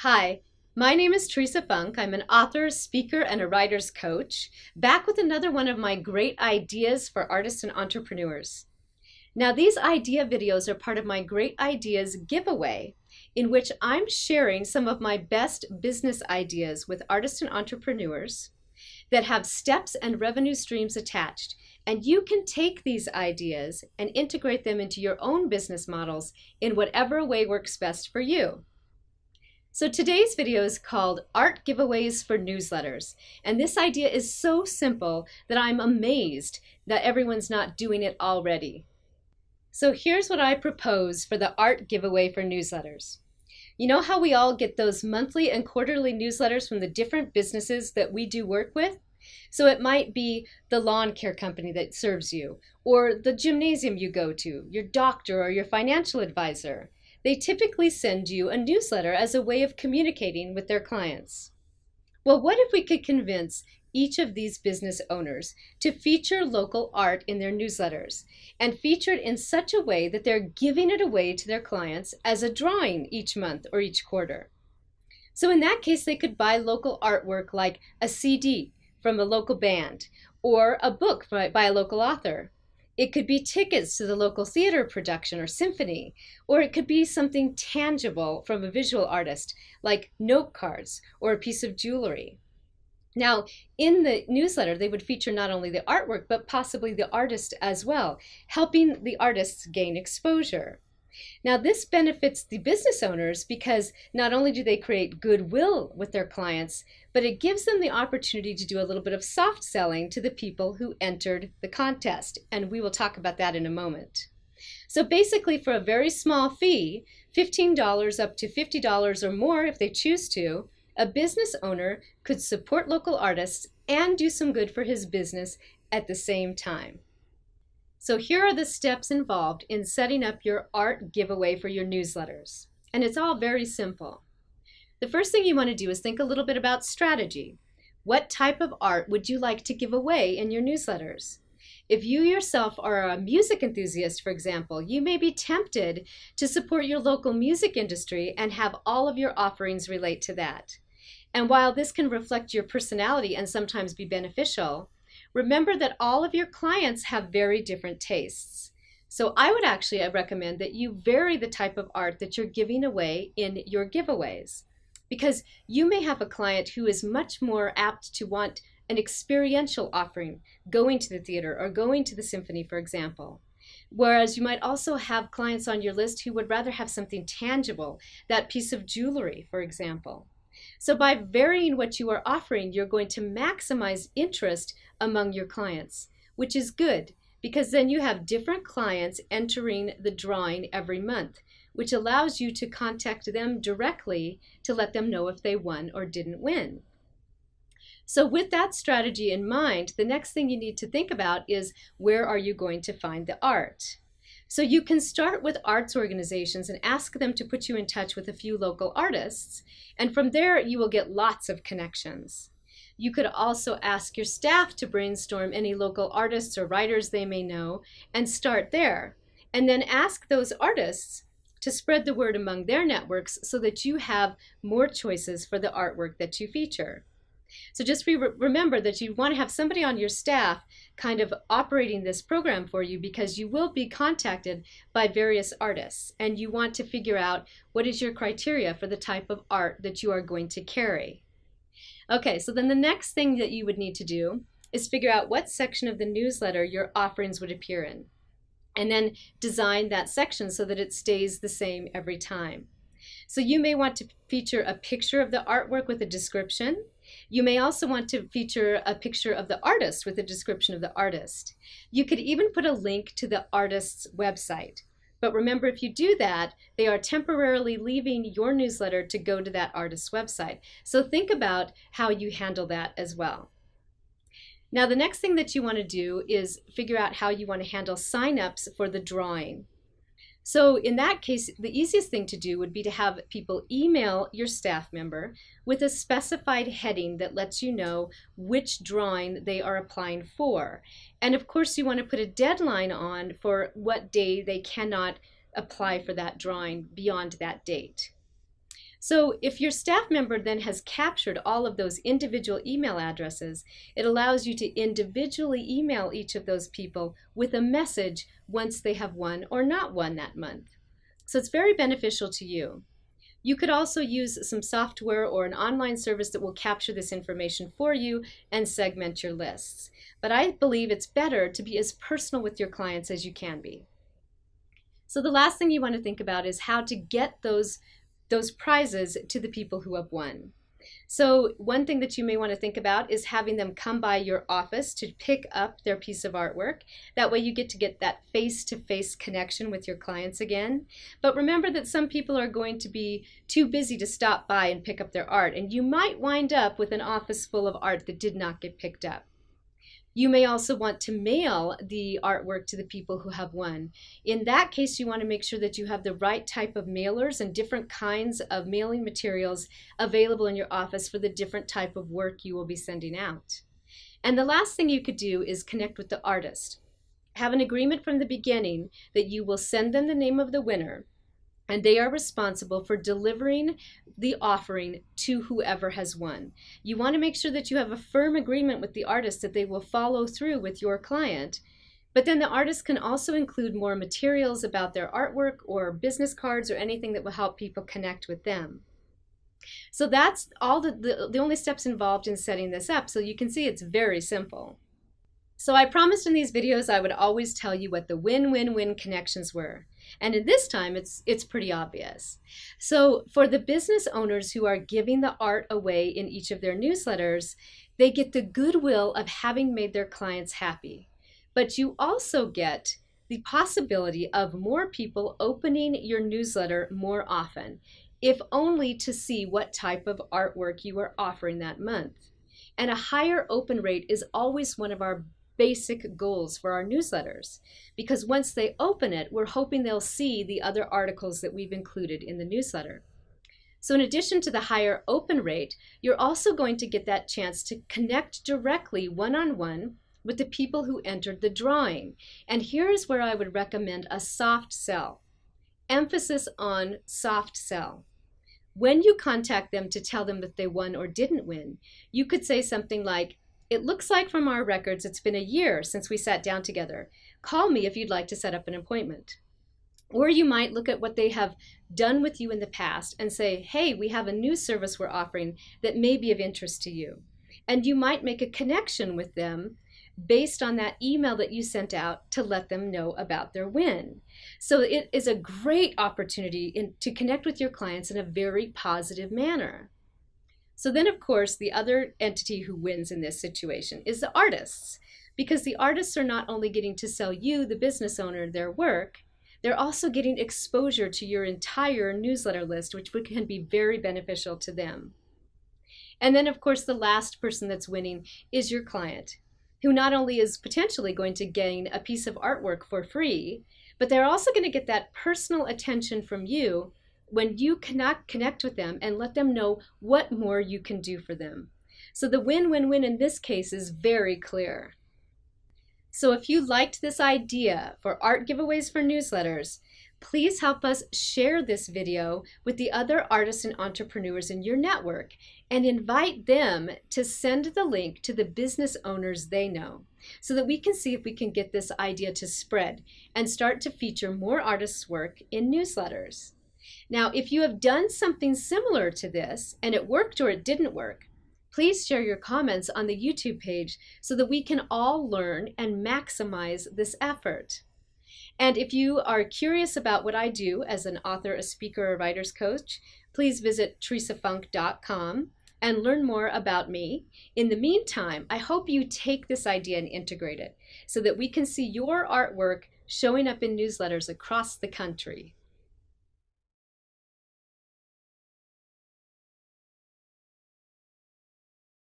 Hi, my name is Teresa Funk. I'm an author, speaker, and a writer's coach, back with another one of my great ideas for artists and entrepreneurs. Now, these idea videos are part of my Great Ideas giveaway, in which I'm sharing some of my best business ideas with artists and entrepreneurs that have steps and revenue streams attached. And you can take these ideas and integrate them into your own business models in whatever way works best for you. So today's video is called Art Giveaways for Newsletters. And this idea is so simple that I'm amazed that everyone's not doing it already. So here's what I propose for the art giveaway for newsletters. You know how we all get those monthly and quarterly newsletters from the different businesses that we do work with? So it might be the lawn care company that serves you, or the gymnasium you go to, your doctor, or your financial advisor. They typically send you a newsletter as a way of communicating with their clients. Well, what if we could convince each of these business owners to feature local art in their newsletters and feature it in such a way that they're giving it away to their clients as a drawing each month or each quarter? So in that case, they could buy local artwork like a CD from a local band or a book by a local author. It could be tickets to the local theater production or symphony, or it could be something tangible from a visual artist, like note cards or a piece of jewelry. Now, in the newsletter, they would feature not only the artwork, but possibly the artist as well, helping the artists gain exposure. Now, this benefits the business owners because not only do they create goodwill with their clients, but it gives them the opportunity to do a little bit of soft selling to the people who entered the contest. And we will talk about that in a moment. So basically, for a very small fee, $15 up to $50 or more if they choose to, a business owner could support local artists and do some good for his business at the same time. So here are the steps involved in setting up your art giveaway for your newsletters. And it's all very simple. The first thing you want to do is think a little bit about strategy. What type of art would you like to give away in your newsletters? If you yourself are a music enthusiast, for example, you may be tempted to support your local music industry and have all of your offerings relate to that. And while this can reflect your personality and sometimes be beneficial, remember that all of your clients have very different tastes. So I would actually recommend that you vary the type of art that you're giving away in your giveaways, because you may have a client who is much more apt to want an experiential offering, going to the theater or going to the symphony, for example. Whereas you might also have clients on your list who would rather have something tangible, that piece of jewelry, for example. So by varying what you are offering, you're going to maximize interest among your clients, which is good because then you have different clients entering the drawing every month, which allows you to contact them directly to let them know if they won or didn't win. So with that strategy in mind, the next thing you need to think about is where are you going to find the art? So you can start with arts organizations and ask them to put you in touch with a few local artists, and from there you will get lots of connections. You could also ask your staff to brainstorm any local artists or writers they may know and start there, and then ask those artists to spread the word among their networks so that you have more choices for the artwork that you feature. So just remember that you want to have somebody on your staff kind of operating this program for you because you will be contacted by various artists and you want to figure out what is your criteria for the type of art that you are going to carry. Okay, so then the next thing that you would need to do is figure out what section of the newsletter your offerings would appear in, and then design that section so that it stays the same every time. So you may want to feature a picture of the artwork with a description. You may also want to feature a picture of the artist with a description of the artist. You could even put a link to the artist's website. But remember, if you do that, they are temporarily leaving your newsletter to go to that artist's website. So think about how you handle that as well. Now, the next thing that you want to do is figure out how you want to handle signups for the drawing. So in that case, the easiest thing to do would be to have people email your staff member with a specified heading that lets you know which drawing they are applying for. And of course, you want to put a deadline on for what day they cannot apply for that drawing beyond that date. So if your staff member then has captured all of those individual email addresses, it allows you to individually email each of those people with a message once they have won or not won that month. So it's very beneficial to you. You could also use some software or an online service that will capture this information for you and segment your lists. But I believe it's better to be as personal with your clients as you can be. So the last thing you want to think about is how to get those prizes to the people who have won. So one thing that you may want to think about is having them come by your office to pick up their piece of artwork. That way you get that face-to-face connection with your clients again. But remember that some people are going to be too busy to stop by and pick up their art, and you might wind up with an office full of art that did not get picked up. You may also want to mail the artwork to the people who have won. In that case, you want to make sure that you have the right type of mailers and different kinds of mailing materials available in your office for the different type of work you will be sending out. And the last thing you could do is connect with the artist. Have an agreement from the beginning that you will send them the name of the winner, and they are responsible for delivering the offering to whoever has won. You want to make sure that you have a firm agreement with the artist that they will follow through with your client, but then the artist can also include more materials about their artwork or business cards or anything that will help people connect with them. So that's all the only steps involved in setting this up. So you can see it's very simple. So I promised in these videos I would always tell you what the win-win-win connections were. And in this time, it's pretty obvious. So for the business owners who are giving the art away in each of their newsletters, they get the goodwill of having made their clients happy. But you also get the possibility of more people opening your newsletter more often, if only to see what type of artwork you are offering that month. And a higher open rate is always one of our basic goals for our newsletters, because once they open it, we're hoping they'll see the other articles that we've included in the newsletter. So in addition to the higher open rate, you're also going to get that chance to connect directly one-on-one with the people who entered the drawing. And here's where I would recommend a soft sell. Emphasis on soft sell. When you contact them to tell them that they won or didn't win, you could say something like, "It looks like from our records it's been a year since we sat down together. Call me if you'd like to set up an appointment." Or you might look at what they have done with you in the past and say, "Hey, we have a new service we're offering that may be of interest to you." And you might make a connection with them based on that email that you sent out to let them know about their win. So it is a great opportunity to connect with your clients in a very positive manner. So then, of course, the other entity who wins in this situation is the artists, because the artists are not only getting to sell you, the business owner, their work, they're also getting exposure to your entire newsletter list, which can be very beneficial to them. And then, of course, the last person that's winning is your client, who not only is potentially going to gain a piece of artwork for free, but they're also going to get that personal attention from you when you connect with them and let them know what more you can do for them. So the win-win-win in this case is very clear. So if you liked this idea for art giveaways for newsletters, please help us share this video with the other artists and entrepreneurs in your network and invite them to send the link to the business owners they know, so that we can see if we can get this idea to spread and start to feature more artists' work in newsletters. Now, if you have done something similar to this and it worked or it didn't work, please share your comments on the YouTube page so that we can all learn and maximize this effort. And if you are curious about what I do as an author, a speaker, a writer's coach, please visit teresafunke.com and learn more about me. In the meantime, I hope you take this idea and integrate it so that we can see your artwork showing up in newsletters across the country.